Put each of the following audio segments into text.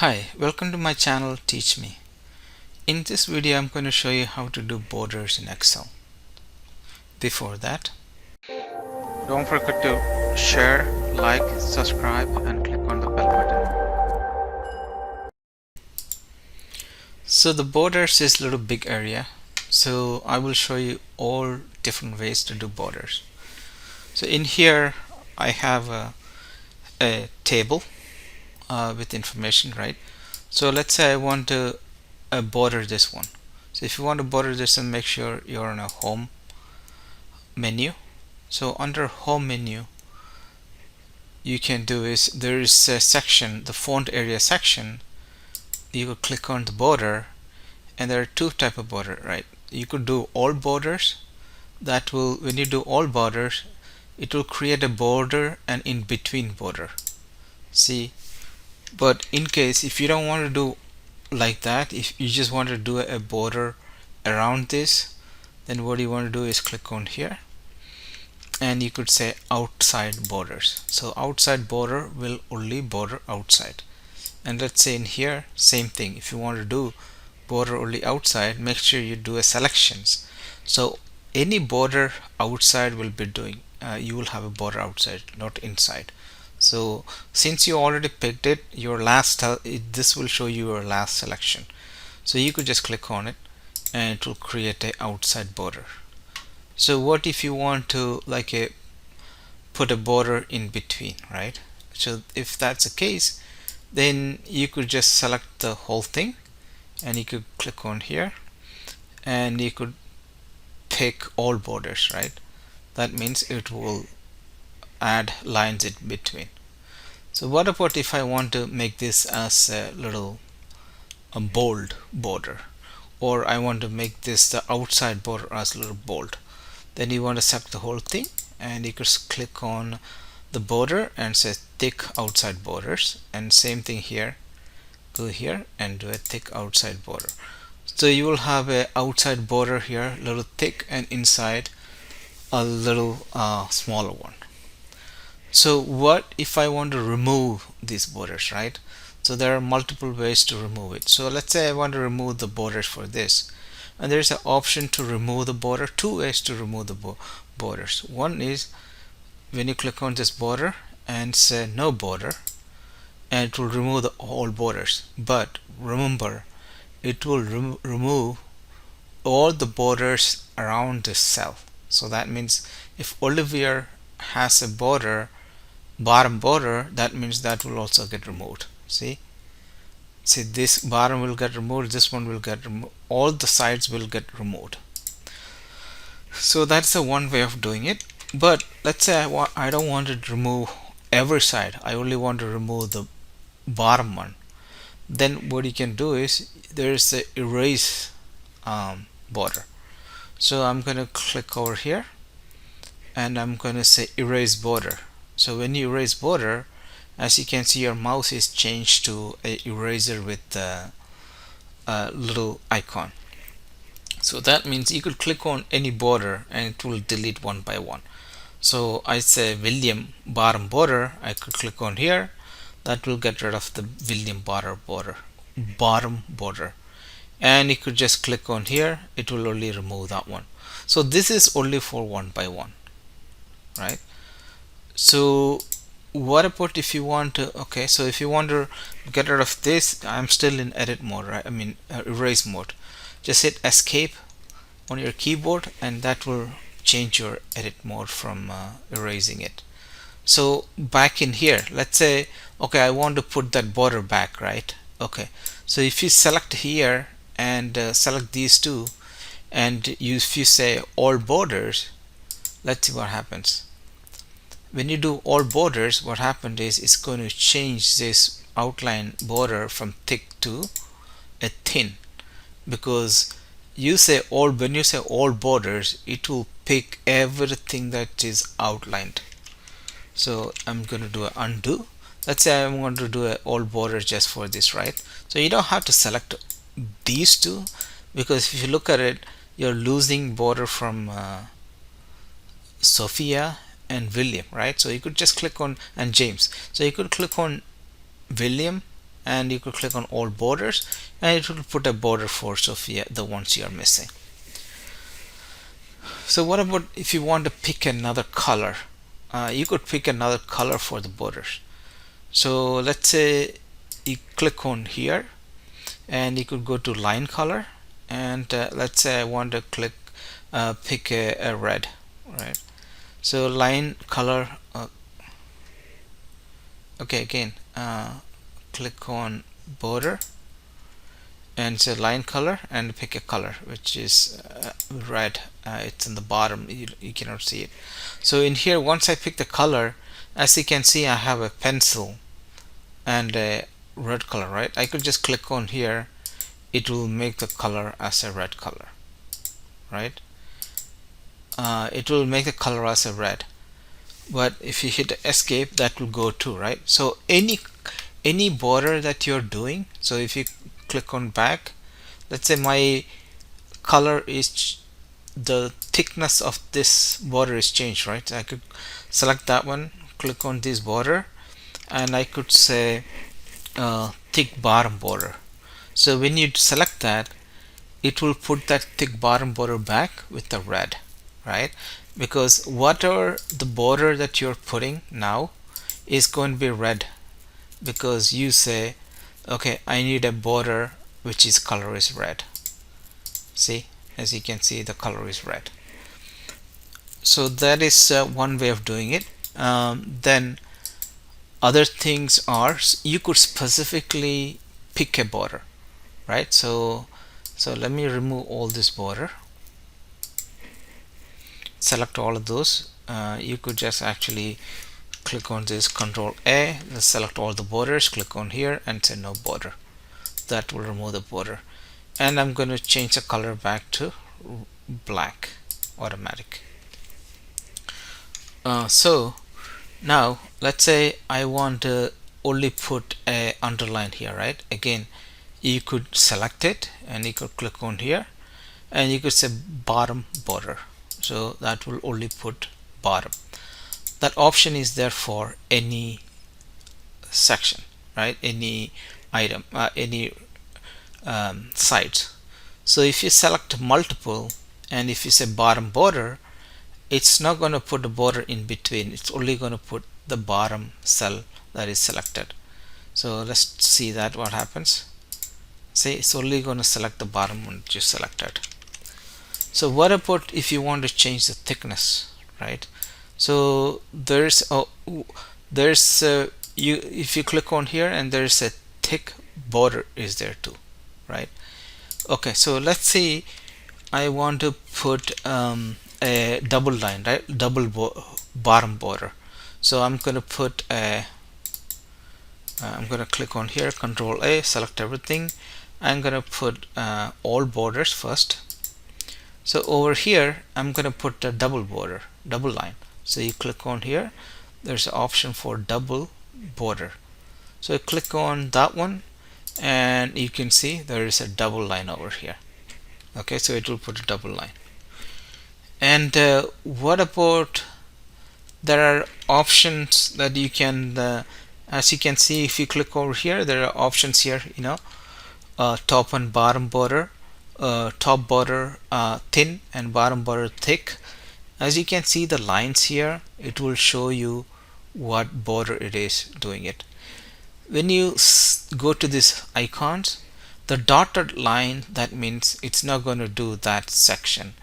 Hi, welcome to my channel Teach Me. In this video I'm going to show you how to do borders in Excel. Before that, don't forget to share, like, subscribe and click on the bell button. So the borders is a little big area, so I will show you all different ways to do borders. So in here I have a table with information, right? So let's say I want to border this one. So if you want to border this, and make sure you're in a home menu. So under home menu, you can do is there is a section, the font area section. You could click on the border, and there are two type of border, right? You could do all borders. That will, when you do all borders, it will create a border and in between border. See, but in case if you don't want to do like that, if you just want to do a border around this, then what you want to do is click on here, and you could say outside borders. So outside border will only border outside. And let's say in here, same thing. If you want to do border only outside, make sure you do a selections. So any border outside will be doing, you will have a border outside, not inside. So since you already picked it, your last this will show you your last selection. So you could just click on it and it will create a outside border. So what if you want to like put a border in between, right? So if that's the case, then you could just select the whole thing and you could click on here and you could pick all borders, right? That means it will add lines in between. So what about if I want to make this as a little bold border, or I want to make this the outside border as a little bold? Then you want to select the whole thing and you could click on the border and say thick outside borders, and same thing here, go here and do a thick outside border. So you will have a outside border here, a little thick, and inside a little smaller one. So what if I want to remove these borders, right? So there are multiple ways to remove it. So let's say I want to remove the borders for this, and there's an option to remove the border. Two ways to remove the borders. One is when you click on this border and say no border, and it will remove the all borders. But remember, it will remove all the borders around this cell. So that means if Olivier has a border, bottom border, that means that will also get removed. See, this bottom will get removed, this one will get removed, all the sides will get removed. So that's the one way of doing it. But let's say I don't want to remove every side, I only want to remove the bottom one. Then what you can do is there is the erase border. So I'm going to click over here and I'm going to say erase border. So when you erase border, as you can see, your mouse is changed to a eraser with a little icon. So that means you could click on any border and it will delete one by one. So I say William bottom border, I could click on here, that will get rid of the William bottom border, and you could just click on here, it will only remove that one. So this is only for one by one, right? So what about if you want to, okay, so if you want to get rid of this, I'm still in edit mode, right? I mean erase mode. Just hit escape on your keyboard and that will change your edit mode from erasing it. So back in here, let's say, okay, I want to put that border back, right? Okay, so if you select here and select these two, and if you say all borders, let's see what happens. When you do all borders, what happened is it's going to change this outline border from thick to a thin, because you say all, when you say all borders, it will pick everything that is outlined. So I'm going to do an undo. Let's say I'm going to do a all border just for this, right? So you don't have to select these two, because if you look at it, you're losing border from Sophia and William, right? So you could just click on, and James, so you could click on William and you could click on all borders, and it will put a border for Sophia, the ones you are missing. So what about if you want to pick another color? You could pick another color for the borders. So let's say you click on here, and you could go to line color, and let's say I want to pick a red, right? So line color, okay, again, click on border and say line color and pick a color which is red. It's in the bottom, you cannot see it. So in here, once I pick the color, as you can see, I have a pencil and a red color, right? I could just click on here, it will make the color as a red color, right? It will make the color as a red, but if you hit escape, that will go too, right? So any border that you're doing, so if you click on back, let's say my color is the thickness of this border is changed, right? I could select that one, click on this border, and I could say thick bottom border. So when you select that, it will put that thick bottom border back with the red, right? Because whatever the border that you're putting now is going to be red, because you say, okay, I need a border which is color is red. See, as you can see, the color is red. So that is one way of doing it. Then other things are, you could specifically pick a border, right? So let me remove all this border, select all of those. You could just actually click on this, Control A, select all the borders, click on here and say no border. That will remove the border. And I'm going to change the color back to black, automatic. So now let's say I want to only put a underline here, right? Again, you could select it and you could click on here and you could say bottom border. So that will only put bottom. That option is there for any section, right? Any item, any sites. So if you select multiple and if you say bottom border, it's not going to put a border in between. It's only going to put the bottom cell that is selected. So let's see that what happens. See, it's only going to select the bottom one that you selected. So what about if you want to change the thickness, right? So there's if you click on here and there's a thick border is there too, right? Okay, so let's see, I want to put a double line, right? Bottom border. So I'm going to put I'm going to click on here, Control A, select everything. I'm going to put all borders first. So over here I'm going to put a double border, double line. So you click on here, there's an option for double border. So you click on that one and you can see there is a double line over here. Okay, so it will put a double line. And what about, there are options that you can as you can see, if you click over here, there are options here, top and bottom border, top border thin and bottom border thick. As you can see the lines here, it will show you what border it is doing it. When you go to these icons, the dotted line, that means it's not going to do that section,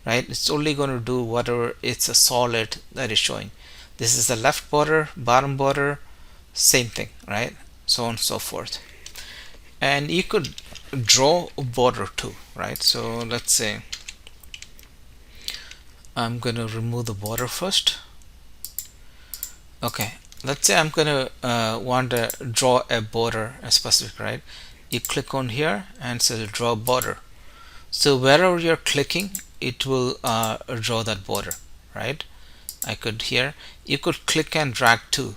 right? It's only going to do whatever it's a solid that is showing. This is the left border, bottom border, same thing, right? So on and so forth. And you could draw a border too, right? So let's say I'm going to remove the border first. Okay, let's say I'm going to want to draw a border, a specific, right? You click on here and say draw border. So wherever you're clicking, it will draw that border, right? I could here, you could click and drag too.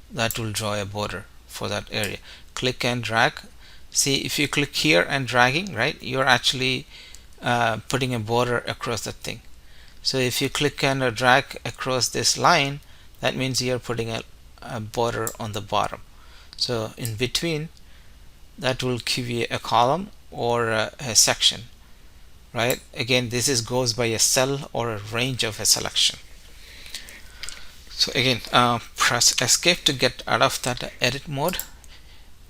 That will draw a border for that area. Click and drag. See, if you click here and dragging, right, you're actually putting a border across that thing. So if you click and drag across this line, that means you're putting a border on the bottom. So in between, that will give you a column or a section, right? Again, this is goes by a cell or a range of a selection. So again, press escape to get out of that edit mode.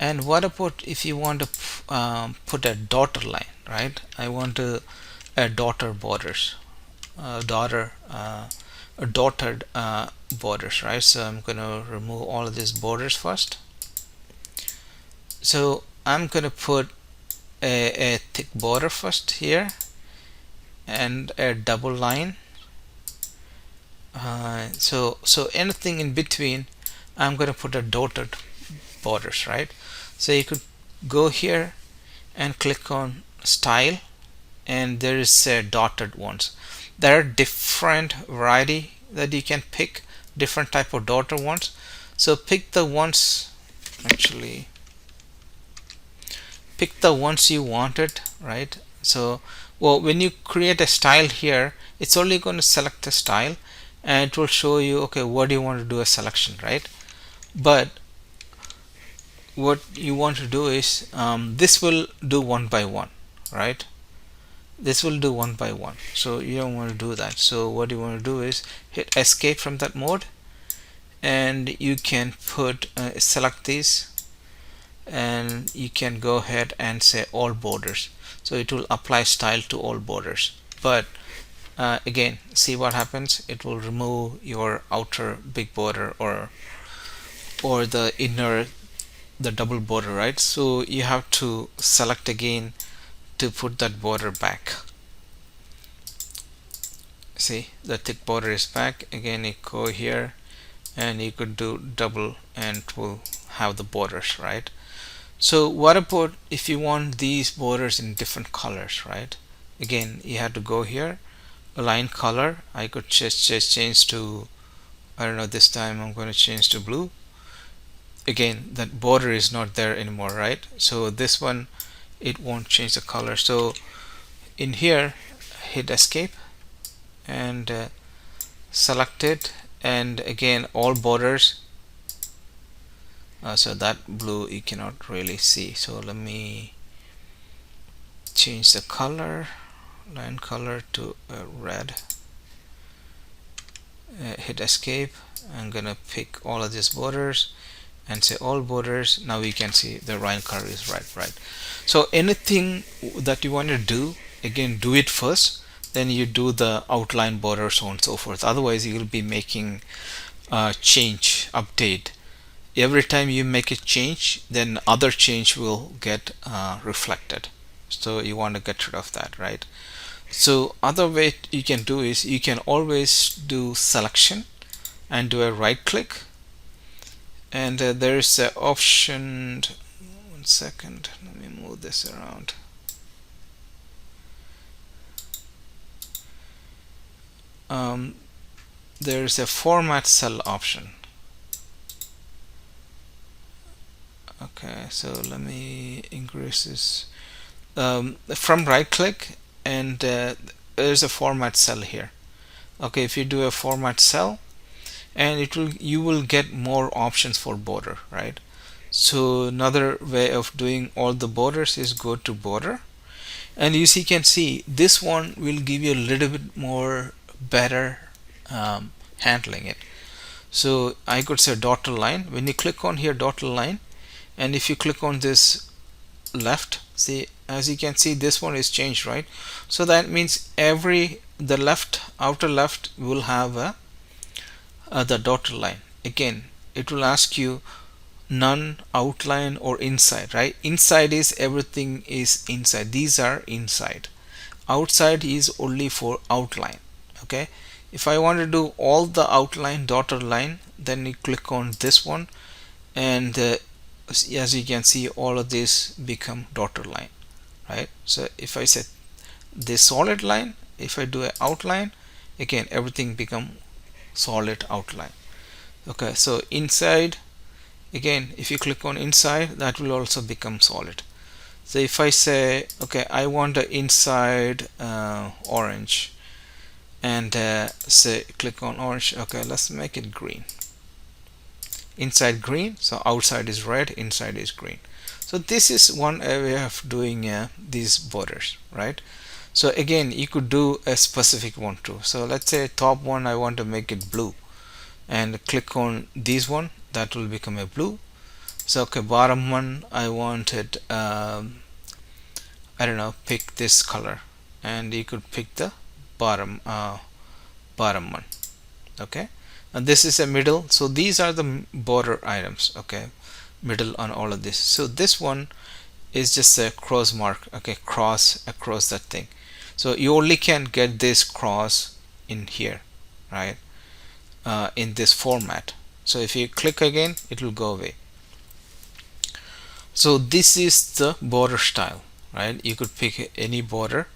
And what about if you want to put a dotted line, right? I want to a dotted borders, dotted borders, right? So I'm going to remove all of these borders first. So I'm going to put a thick border first here and a double line. So anything in between, I'm going to put a dotted borders, right? So you could go here and click on style, and there is dotted ones. There are different variety that you can pick, different type of dotted ones. So pick the ones, actually pick the ones you wanted, right? So well, when you create a style here, it's only going to select the style and it will show you, okay, what do you want to do a selection, right? But what you want to do is this will do one by one, right? This will do one by one, so you don't want to do that. So what you want to do is hit escape from that mode, and you can put select these, and you can go ahead and say all borders, so it will apply style to all borders. But again, see what happens, it will remove your outer big border or the inner, the double border, right? So you have to select again to put that border back. See, the thick border is back. Again, you go here and you could do double and it will have the borders, right? So what about if you want these borders in different colors, right? Again, you have to go here, align color. I could just change to, I don't know, this time I'm going to change to blue. Again, that border is not there anymore, right? So this one, it won't change the color. So in here, hit escape and select it, and again all borders. So that blue you cannot really see, so let me change the color, line color to red. Hit escape. I'm gonna pick all of these borders and say all borders. Now we can see the line color is right. So anything that you want to do, again, do it first, then you do the outline border, so on and so forth. Otherwise you will be making change, update. Every time you make a change, then other change will get reflected. So you want to get rid of that, right? So other way you can do is you can always do selection and do a right click, and there is an option. One second, let me move this around. There's a format cell option. Okay, so let me increase this. From right click, and there's a format cell here. Okay, if you do a format cell, and you will get more options for border, right? So another way of doing all the borders is go to border, and you can see this one will give you a little bit more better handling it. So I could say dotted line. When you click on here dotted line, and if you click on this left, see, as you can see, this one is changed, right? So that means the left, outer left will have the dotted line. Again, it will ask you none, outline, or inside, right? Inside is everything is inside, these are inside. Outside is only for outline. Okay, if I want to do all the outline dotted line, then you click on this one, and as you can see, all of this become dotted line, right? So if I set this solid line, if I do an outline, again everything become solid outline. Okay, so inside, again if you click on inside, that will also become solid. So if I say, okay, I want the inside orange, and say click on orange. Okay, let's make it green. inside green, so outside is red, inside is green. So this is one way of doing these borders, right? So again, you could do a specific one too. So let's say top one, I want to make it blue, and click on this one, that will become a blue. So okay, bottom one, I want it, I don't know, pick this color, and you could pick the bottom bottom one. Okay, and this is a middle, so these are the border items. Okay, middle on all of this. So this one is just a cross mark, okay, cross across that thing. So you only can get this cross in here, right? In this format. So if you click again, it will go away. So this is the border style, right? You could pick any border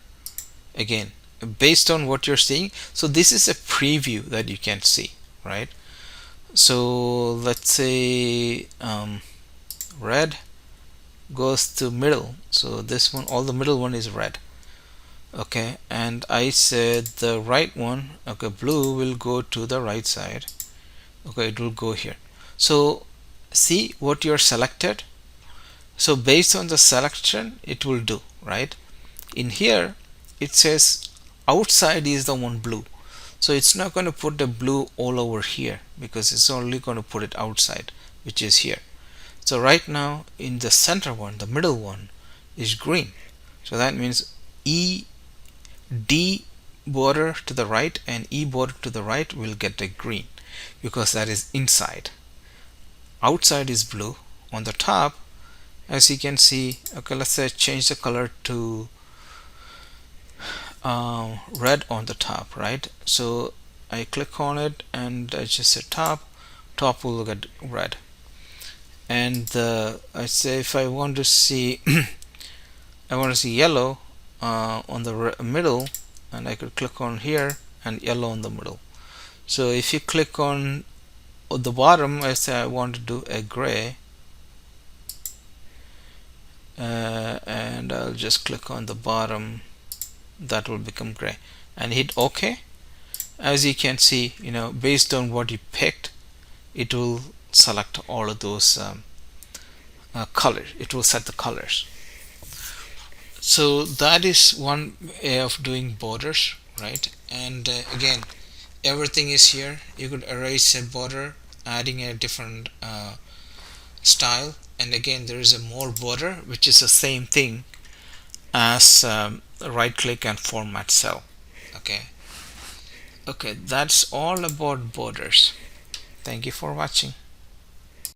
again based on what you're seeing. So this is a preview that you can see, right? So let's say red goes to middle, so this one, all the middle one is red. Okay, and I said the right one, okay, blue will go to the right side. Okay, it will go here. So see what you're selected. So based on the selection, it will do, right? In here it says outside is the one blue, so it's not going to put the blue all over here, because it's only going to put it outside, which is here. So right now in the center one, the middle one is green, so that means D border to the right and E border to the right will get a green, because that is inside. Outside is blue. On the top, as you can see, okay, let's say change the color to red on the top, right? So I click on it and I just say top will get red. And I say if I want to see I want to see yellow on the middle, and I could click on here and yellow on the middle. So if you click on the bottom, I say I want to do a gray, and I'll just click on the bottom, that will become gray, and hit OK. As you can see, based on what you picked, it will select all of those colors. It will set the colors. So that is one way of doing borders, right? And again, everything is here. You could erase a border, adding a different style, and again there is a more border, which is the same thing as right click and format cell. Okay, that's all about borders. Thank you for watching.